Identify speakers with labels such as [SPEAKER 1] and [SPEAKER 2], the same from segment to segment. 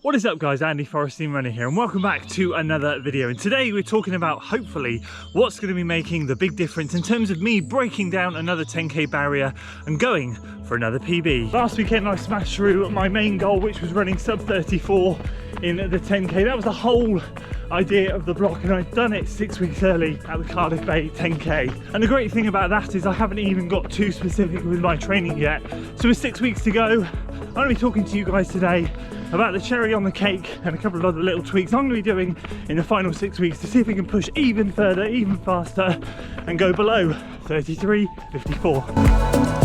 [SPEAKER 1] What is up guys, Andy Forestine Runner here and welcome back to another video. And today we're talking about hopefully what's going to be making the big difference in terms of me breaking down another 10k barrier and going for another PB. Last weekend I smashed through my main goal, which was running sub 34 in the 10k. That was the whole idea of the block, and I've done it 6 weeks early at the Cardiff Bay 10k. And the great thing about that is I haven't even got too specific with my training yet. So with 6 weeks to go, I'm going to be talking to you guys today about the cherry on the cake and a couple of other little tweaks I'm going to be doing in the final 6 weeks to see if we can push even further, even faster and go below 33.54.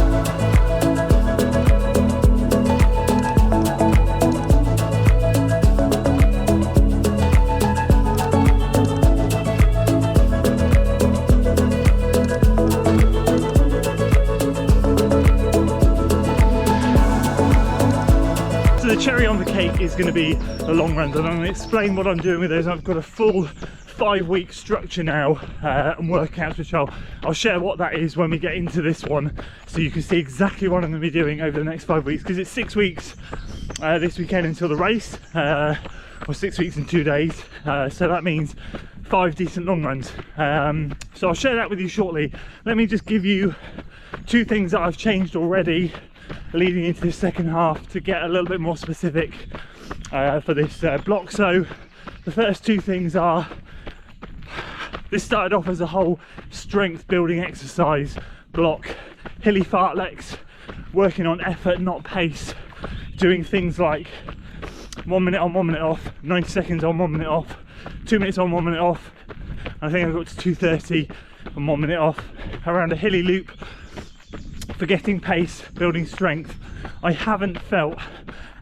[SPEAKER 1] The cherry on the cake is going to be the long runs, and I'm going to explain what I'm doing with those. I've got a full 5-week structure now and workouts, which I'll share what that is when we get into this one, so you can see exactly what I'm going to be doing over the next 5 weeks, because it's 6 weeks this weekend until the race, or 6 weeks and 2 days, so that means 5 decent long runs. So I'll share that with you shortly. Let me just give you 2 things that I've changed already leading into the second half to get a little bit more specific for this block. So the first 2 things are, this started off as a whole strength building exercise block, hilly fartleks, working on effort not pace, doing things like 1 minute on 1 minute off, 90 seconds on 1 minute off, 2 minutes on 1 minute off. I think I got to 2:30 and 1 minute off around a hilly loop for getting pace, building strength. I haven't felt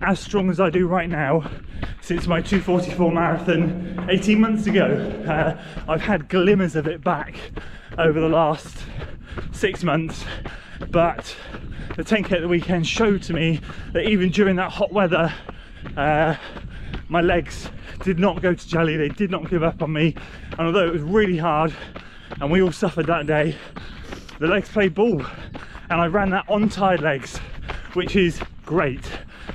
[SPEAKER 1] as strong as I do right now since my 2:44 marathon 18 months ago. I've had glimmers of it back over the last 6 months, but the 10k at the weekend showed to me that even during that hot weather, my legs did not go to jelly. They did not give up on me, and although it was really hard and we all suffered that day, the legs played ball. And I ran that on tired legs, which is great.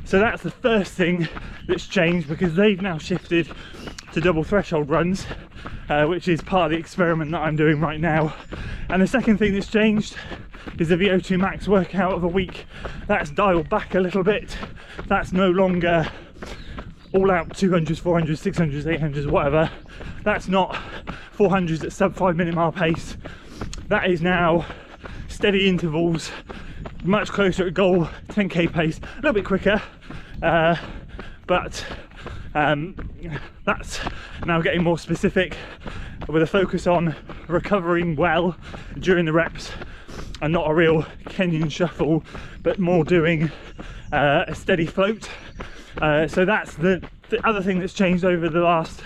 [SPEAKER 1] So that's the first thing that's changed, because they've now shifted to double threshold runs, which is part of the experiment that I'm doing right now. And the second thing that's changed is the VO2 max workout of a week. That's dialed back a little bit. That's no longer all out 200s, 400s, 600s, 800s, whatever. That's not 400s at sub 5 minute mile pace. That is now steady intervals, much closer to goal 10k pace, a little bit quicker, but that's now getting more specific, with a focus on recovering well during the reps and not a real Kenyan shuffle, but more doing a steady float. So that's the other thing that's changed over the last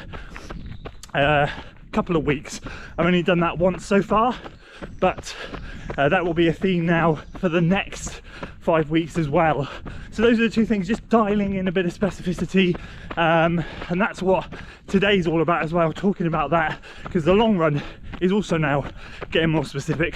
[SPEAKER 1] couple of weeks. I've only done that once so far, but that will be a theme now for the next 5 weeks as well. So those are the 2 things, just dialing in a bit of specificity, and that's what today's all about as well, talking about that, because the long run is also now getting more specific.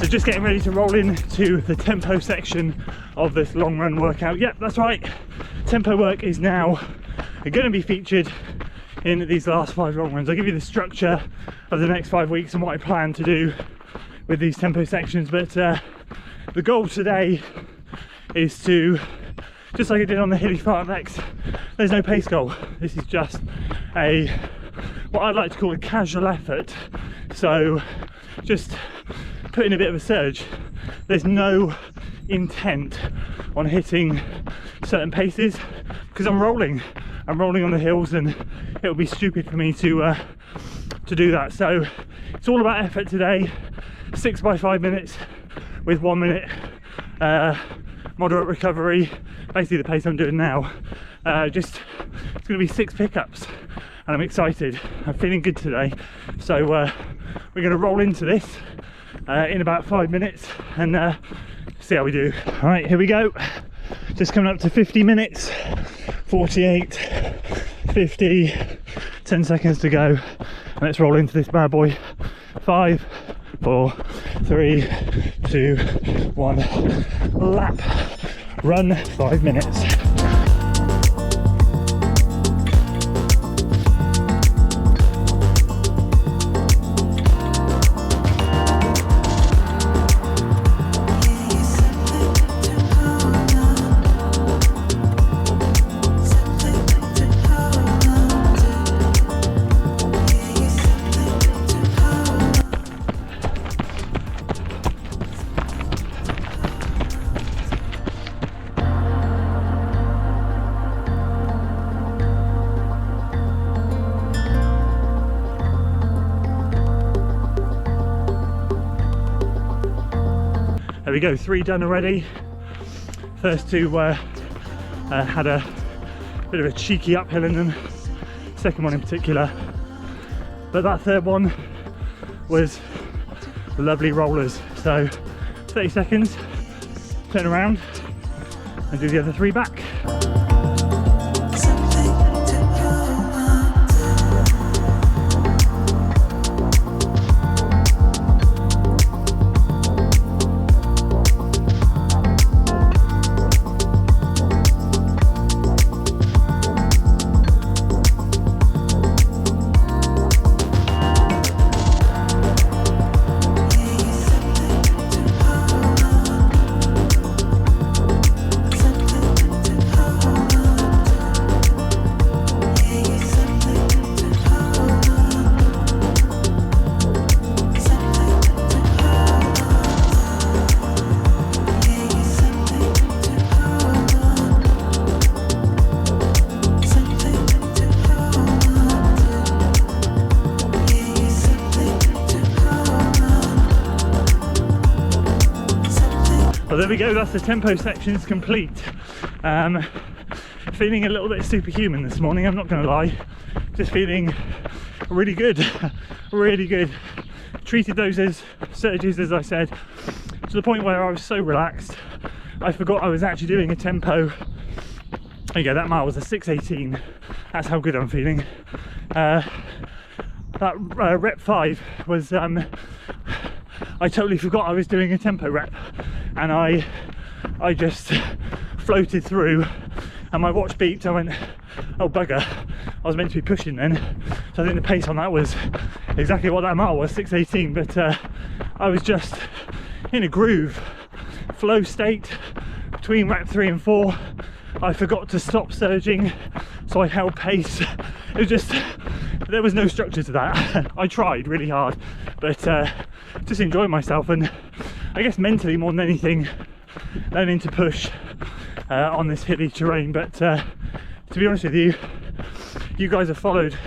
[SPEAKER 1] Just getting ready to roll into the tempo section of this long run workout. Yep, that's right, tempo work is now going to be featured in these last 5 long runs. I'll give you the structure of the next 5 weeks and what I plan to do with these tempo sections, but the goal today is to, just like I did on the Hilly fartleks, there's no pace goal. This is just a, what I'd like to call a casual effort. So just putting a bit of a surge. There's no intent on hitting certain paces because I'm rolling on the hills, and it would be stupid for me to do that. So it's all about effort today. 6 by 5 minutes with 1 minute moderate recovery, basically the pace I'm doing now. It's going to be 6 pickups, and I'm excited. I'm feeling good today, so we're going to roll into this in about 5 minutes and see how we do. All right, here we go. Just coming up to 50 minutes, 48, 50, 10 seconds to go, and let's roll into this bad boy. 5, 4, 3, 2, 1, lap, run, 5 minutes. There we go, 3 done already. First 2 had a bit of a cheeky uphill in them, second one in particular. But that third one was lovely rollers. So 30 seconds, turn around and do the other 3 back. Well, there we go, that's the tempo sections complete. Feeling a little bit superhuman this morning, I'm not going to lie. Just feeling really good, really good. Treated those as surges, as I said, to the point where I was so relaxed, I forgot I was actually doing a tempo. There you go, that mile was a 6:18. That's how good I'm feeling. That rep 5 was, I totally forgot I was doing a tempo rep, and I just floated through, and my watch beeped. I went, oh bugger, I was meant to be pushing then. So I think the pace on that was exactly what that mile was, 6:18, but I was just in a groove, flow state between rep 3 and 4. I forgot to stop surging, so I held pace. It was just, there was no structure to that. I tried really hard, but just enjoying myself, and I guess mentally more than anything, learning to push on this hilly terrain. But to be honest with you, you guys have followed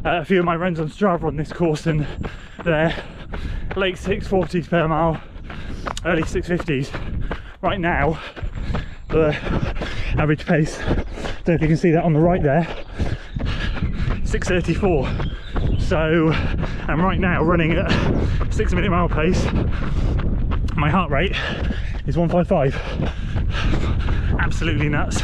[SPEAKER 1] a few of my runs on Strava on this course, and they're late 640s per mile, early 650s. Right now, the average pace, don't know if you can see that on the right there, 6:34. So I'm right now running at 6-minute mile pace. My heart rate is 155. Absolutely nuts.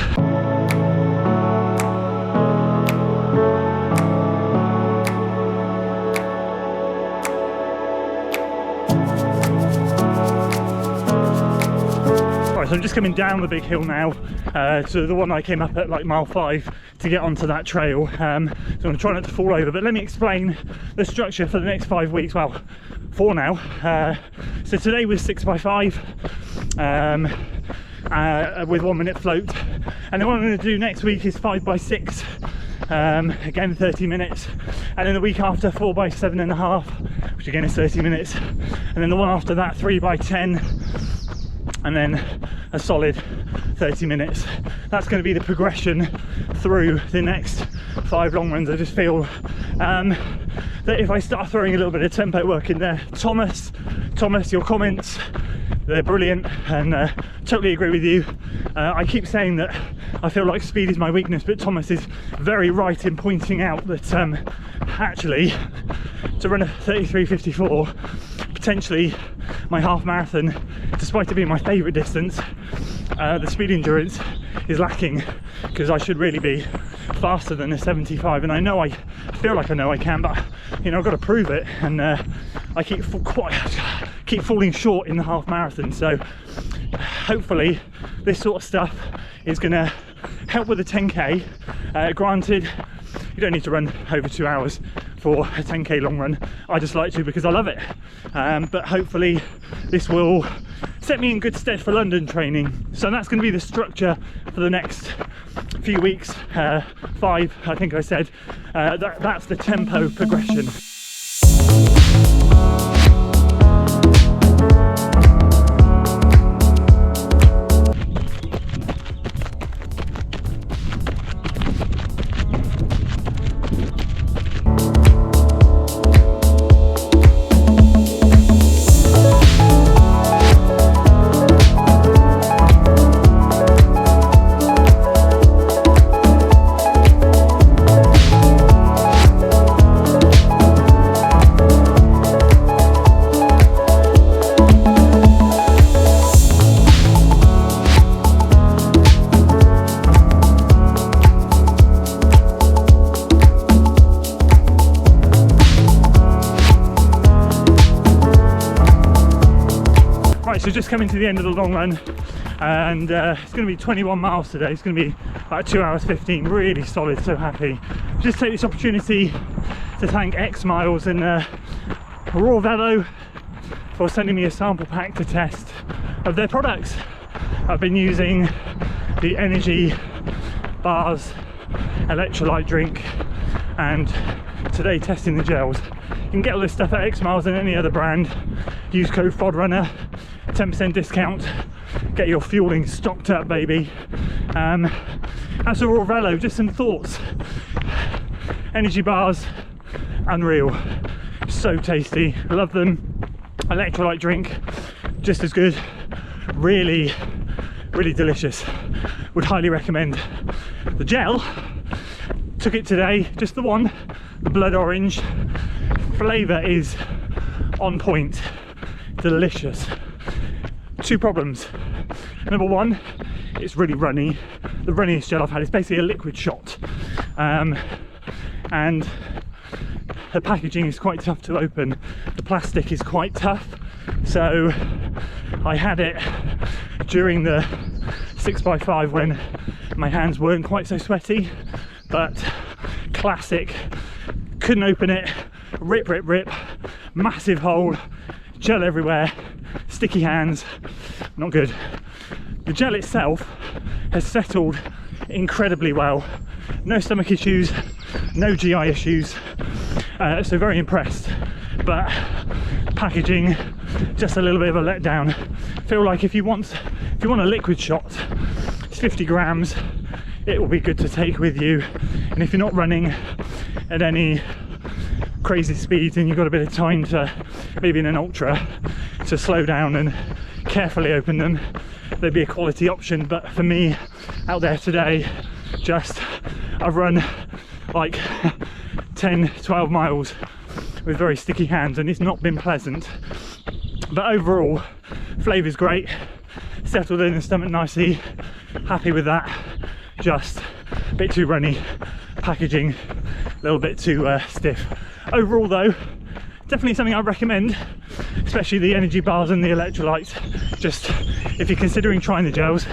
[SPEAKER 1] So I'm just coming down the big hill now, to the one I came up at like mile 5 to get onto that trail. So I'm going to try not to fall over, but let me explain the structure for the next 5 weeks, well 4 now. So today was 6 by 5 with 1 minute float, and then what I'm going to do next week is 5 by 6 again 30 minutes, and then the week after 4 by 7.5, which again is 30 minutes, and then the one after that 3 by 10, and then a solid 30 minutes. That's going to be the progression through the next 5 long runs. I just feel that if I start throwing a little bit of tempo work in there, Thomas, your comments, they're brilliant, and totally agree with you. I keep saying that I feel like speed is my weakness, but Thomas is very right in pointing out that actually to run a 33:54, potentially my half marathon, despite it being my favourite distance, the speed endurance is lacking, because I should really be faster than a 75, and I know, I feel like I know I can, but you know, I've got to prove it, and I keep falling short in the half marathon. So hopefully this sort of stuff is going to help with the 10k. Granted, you don't need to run over 2 hours for a 10k long run. I just like to because I love it, but hopefully this will set me in good stead for London training. So that's going to be the structure for the next few weeks, 5 I think I said. That's the tempo progression. So just coming to the end of the long run, and it's going to be 21 miles today. It's going to be about 2 hours 15. Really solid, so happy. Just take this opportunity to thank X Miles and Rawvelo for sending me a sample pack to test of their products. I've been using the energy bars, electrolyte drink, and today testing the gels. You can get all this stuff at X Miles and any other brand. Use code FODRunner, 10% discount, get your fueling stocked up, baby. As for Rawvelo, just some thoughts. Energy bars, unreal, so tasty, love them. Electrolyte drink, just as good, really delicious, would highly recommend. The gel, took it today, just the one, the blood orange. Flavour is on point, delicious. 2 problems. Number 1, it's really runny. The runniest gel I've had. It's basically a liquid shot, and the packaging is quite tough to open. The plastic is quite tough, so I had it during the 6x5 when my hands weren't quite so sweaty, but classic, couldn't open it, rip, massive hole, gel everywhere, sticky hands, not good. The gel itself has settled incredibly well, no stomach issues, no GI issues, so very impressed. But packaging, just a little bit of a letdown. Feel like if you want a liquid shot, it's 50 grams, it will be good to take with you, and if you're not running at any crazy speeds and you've got a bit of time to, maybe in an ultra, to slow down and carefully open them, there'd be a quality option. But for me out there today, I've run like 10-12 miles with very sticky hands and it's not been pleasant. But overall, flavour's great, settled in the stomach nicely, happy with that. Just a bit too runny, packaging a little bit too stiff. Overall though, definitely something I recommend, especially the energy bars and the electrolytes. Just if you're considering trying the gels,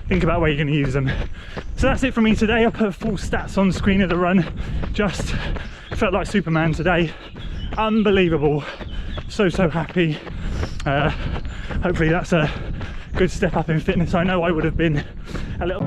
[SPEAKER 1] think about where you're going to use them. So that's it from me today. I put full stats on screen of the run. Just felt like Superman today. Unbelievable. So happy. Hopefully that's a good step up in fitness. I know I would have been a little